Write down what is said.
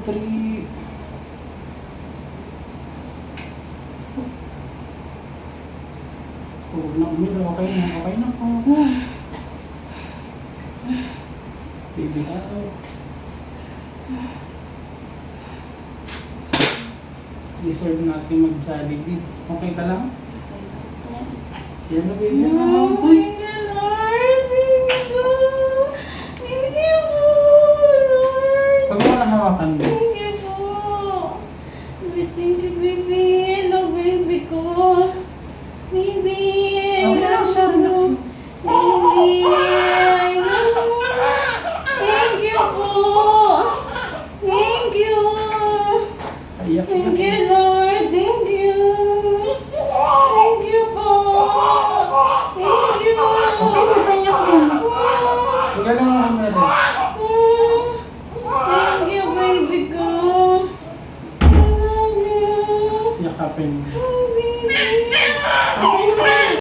3. Huwag na umilo. Okay na. Okay na po. Baby out. Deserve natin mag-Jollibee. Okay ka lang? Yan na baby out. Uy! Pag mo lang hawakan mo. Thank you po. Thank you, baby. Hello, baby ko. Baby. Okay lang siya. Relax. Baby. Thank you po. Thank you. Ayak na. Thank you, Lord.